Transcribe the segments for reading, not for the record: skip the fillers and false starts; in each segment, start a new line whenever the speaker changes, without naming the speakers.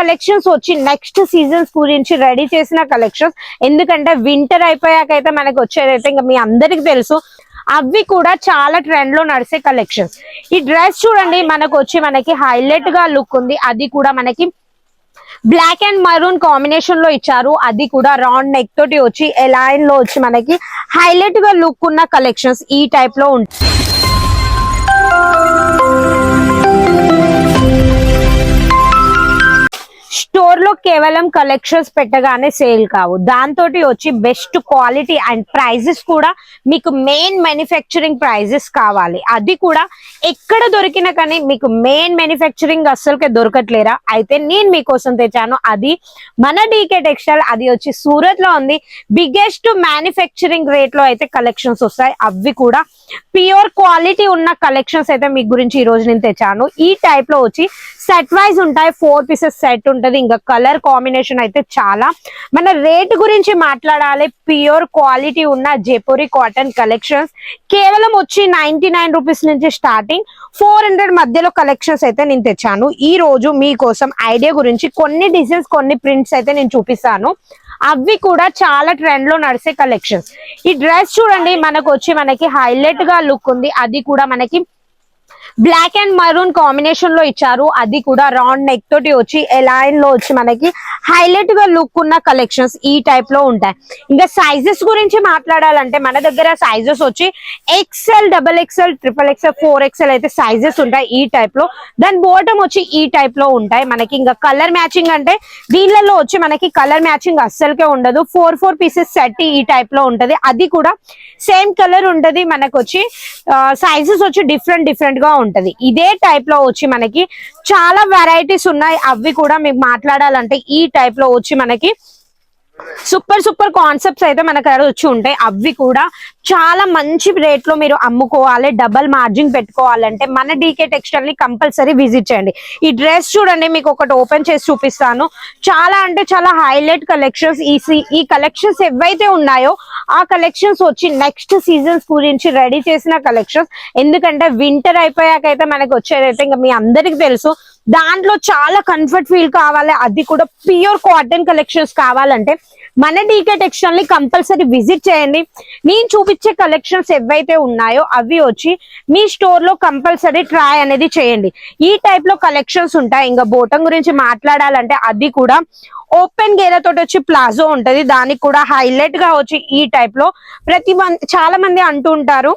Collections వచ్చి next seasons గురించి ready చేసిన కలెక్షన్స్. ఎందుకంటే వింటర్ అయిపోయాకైతే మనకి వచ్చేదైతే ఇంకా మీ అందరికి తెలుసు, అవి కూడా చాలా ట్రెండ్ లో నడిచే కలెక్షన్స్. ఈ డ్రెస్ చూడండి మనకి హైలైట్ గా లుక్ ఉంది. అది కూడా మనకి బ్లాక్ అండ్ మరూన్ కాంబినేషన్ లో ఇచ్చారు. అది కూడా రౌండ్ నెక్ తోటి వచ్చి ఎలైన్ లో వచ్చి మనకి హైలైట్ గా లుక్ ఉన్న కలెక్షన్స్ ఈ టైప్ లో ఉంటాయి. స్టోర్ లో కేవలం కలెక్షన్స్ పెట్టగానే సేల్ కావు, దాంతో వచ్చి బెస్ట్ క్వాలిటీ అండ్ ప్రైజెస్ కూడా మీకు మెయిన్ మ్యానుఫ్యాక్చరింగ్ ప్రైజెస్ కావాలి. అది కూడా ఎక్కడ దొరికినా కానీ మీకు మెయిన్ మ్యానుఫ్యాక్చరింగ్ అస్సలకే దొరకట్లేరా? అయితే నేను మీకోసం తెచ్చాను. అది మన డీకే టెక్స్టైల్. అది వచ్చి సూరత్ లో ఉంది. బిగ్గెస్ట్ మ్యానుఫ్యాక్చరింగ్ రేట్ లో అయితే కలెక్షన్స్ వస్తాయి. అవి కూడా ప్యూర్ క్వాలిటీ ఉన్న కలెక్షన్స్ అయితే మీ గురించి ఈ రోజు నేను తెచ్చాను. ఈ టైప్ లో వచ్చి సెట్ వైజ్ ఉంటాయి. 4 పీసెస్ సెట్ ఉంటది. ఇంకా కలర్ కాంబినేషన్ అయితే చాలా. మన రేట్ గురించి మాట్లాడాలి. ప్యూర్ క్వాలిటీ ఉన్న జైపూరి కాటన్ కలెక్షన్స్ కేవలం వచ్చి 99 రూపీస్ నుంచి స్టార్టింగ్ 400 మధ్యలో కలెక్షన్స్ అయితే నేను తెచ్చాను. ఈ రోజు మీకోసం ఐడియా గురించి కొన్ని డిజైన్స్, కొన్ని ప్రింట్స్ అయితే నేను చూపిస్తాను. అవి కూడా చాలా ట్రెండ్ లో నడిచే కలెక్షన్స్. ఈ డ్రెస్ చూడండి మనకి హైలైట్ గా లుక్ ఉంది. అది కూడా మనకి బ్లాక్ అండ్ మరూన్ కాంబినేషన్ లో ఇచ్చారు. అది కూడా రౌండ్ నెక్ తోటి వచ్చి ఎలైన్ లో వచ్చి మనకి హైలైట్ గా లుక్ ఉన్న కలెక్షన్స్ ఈ టైప్ లో ఉంటాయి. ఇంకా సైజెస్ గురించి మాట్లాడాలంటే మన దగ్గర సైజెస్ వచ్చి XL, XXL, XXXL, 4XL అయితే సైజెస్ ఉంటాయి ఈ టైప్ లో. దాని బాటమ్ వచ్చి ఈ టైప్ లో ఉంటాయి. మనకి ఇంకా కలర్ మ్యాచింగ్ అంటే దీనిలో వచ్చి మనకి కలర్ మ్యాచింగ్ అస్సలకే ఉండదు. 4 పీసెస్ సెట్ ఈ టైప్ లో ఉంటది. అది కూడా సేమ్ కలర్ ఉంటది. మనకు వచ్చి సైజెస్ వచ్చి డిఫరెంట్ గా ఉంటది. ఇదే టైప్ లో వచ్చి మనకి చాలా వెరైటీస్ ఉన్నాయి. అవి కూడా మీకు మాట్లాడాలంటే ఈ టైప్ లో వచ్చి మనకి సూపర్ కాన్సెప్ట్స్ అయితే మనకు వచ్చి ఉంటాయి. అవి కూడా చాలా మంచి రేట్ లో మీరు అమ్ముకోవాలి, డబల్ మార్జిన్ పెట్టుకోవాలంటే మన డీకే టెక్స్టైల్ ని కంపల్సరీ విజిట్ చేయండి. ఈ డ్రెస్ చూడండి, మీకు ఒకటి ఓపెన్ చేసి చూపిస్తాను. చాలా అంటే చాలా హైలైట్ కలెక్షన్స్. ఈ కలెక్షన్స్ ఏవైతే ఉన్నాయో ఆ కలెక్షన్స్ వచ్చి నెక్స్ట్ సీజన్స్ గురించి రెడీ చేసిన కలెక్షన్స్. ఎందుకంటే వింటర్ అయిపోయాకైతే మనకి వచ్చేదైతే ఇంకా మీ అందరికి తెలుసు, దాంట్లో చాలా కంఫర్ట్ ఫీల్ కావాలి. అది కూడా ప్యూర్ కాటన్ కలెక్షన్స్ కావాలంటే మన డీకే టెక్స్టైల్ ని కంపల్సరీ విజిట్ చేయండి. నేను చూపించే కలెక్షన్స్ ఏవైతే ఉన్నాయో అవి వచ్చి మీ స్టోర్ లో కంపల్సరీ ట్రై అనేది చేయండి. ఈ టైప్ లో కలెక్షన్స్ ఉంటాయి. ఇంకా బోటం గురించి మాట్లాడాలంటే అది కూడా ఓపెన్ గేరతో వచ్చి ప్లాజో ఉంటది. దానికి కూడా హైలైట్ గా వచ్చి ఈ టైప్ లో చాలా మంది అంటూ ఉంటారు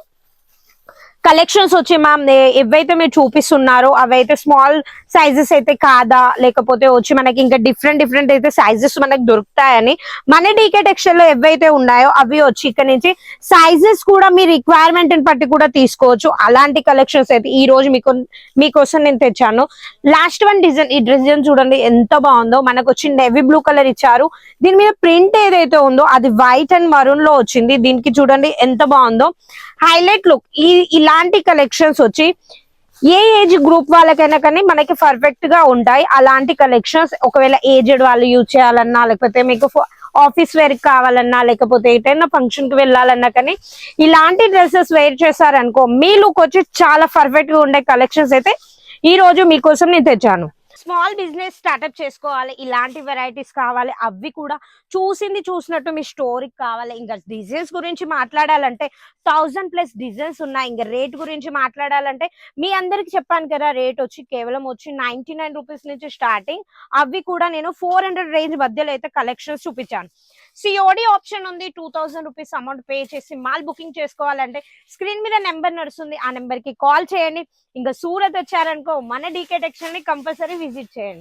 కలెక్షన్స్ వచ్చి మ్యామ్ ఏవైతే మీరు చూపిస్తున్నారో అవైతే స్మాల్ సైజెస్ అయితే కాదా, లేకపోతే వచ్చి మనకి ఇంకా డిఫరెంట్ అయితే సైజెస్ మనకి దొరుకుతాయని. మన డీకే టెక్స్టైల్ లో ఏవైతే ఉన్నాయో అవి వచ్చి ఇక్కడ నుంచి సైజెస్ కూడా మీ రిక్వైర్మెంట్ బట్టి కూడా తీసుకోవచ్చు. అలాంటి కలెక్షన్స్ అయితే ఈ రోజు మీకోసం నేను తెచ్చాను. లాస్ట్ వన్ డిజైన్, ఈ డిజైన్ చూడండి ఎంత బాగుందో. మనకు వచ్చి నేవీ బ్లూ కలర్ ఇచ్చారు. దీని మీద ప్రింట్ ఏదైతే ఉందో అది వైట్ అండ్ మరూన్ లో వచ్చింది. దీనికి చూడండి ఎంత బాగుందో, హైలైట్ లుక్. ఇలాంటి కలెక్షన్స్ వచ్చి ఏ ఏజ్ గ్రూప్ వాళ్ళకైనా కానీ మనకి పర్ఫెక్ట్ గా ఉంటాయి. అలాంటి కలెక్షన్స్ ఒకవేళ ఏజ్డ్ వాళ్ళు యూజ్ చేయాలన్నా, లేకపోతే మీకు ఆఫీస్ వేర్ కావాలన్నా, లేకపోతే ఏదైనా ఫంక్షన్ కి వెళ్ళాలన్నా కానీ ఇలాంటి డ్రెస్సెస్ వేర్ చేశారనుకో మీ లుక్ వచ్చి చాలా పర్ఫెక్ట్ గా ఉండే కలెక్షన్స్ అయితే ఈ రోజు మీకోసం నేను తెచ్చాను. స్మాల్ బిజినెస్ స్టార్ట్అప్ చేసుకోవాలి, ఇలాంటి వెరైటీస్ కావాలి, అవి కూడా చూసినట్టు మీ స్టోరీకి కావాలి. ఇంకా డిజైన్స్ గురించి మాట్లాడాలంటే 1000+ డిజైన్స్ ఉన్నాయి. ఇంకా రేట్ గురించి మాట్లాడాలంటే మీ అందరికి చెప్పాను కదా, రేట్ వచ్చి కేవలం వచ్చి 99 రూపీస్ నుంచి స్టార్టింగ్. అవి కూడా నేను 400 రేంజ్ మధ్యలో అయితే కలెక్షన్స్ చూపించాను. సిఓడి ఆప్షన్ ఉంది. 2000 రూపీస్ అమౌంట్ పే చేసి మాల్ బుకింగ్ చేసుకోవాలంటే స్క్రీన్ మీద నెంబర్ నడుస్తుంది, ఆ నెంబర్ కి కాల్ చేయండి. ఇంకా సూరత్ వచ్చారనుకో మన డీకే టెక్స్టైల్ ని కంపల్సరీ విజిట్ చేయండి.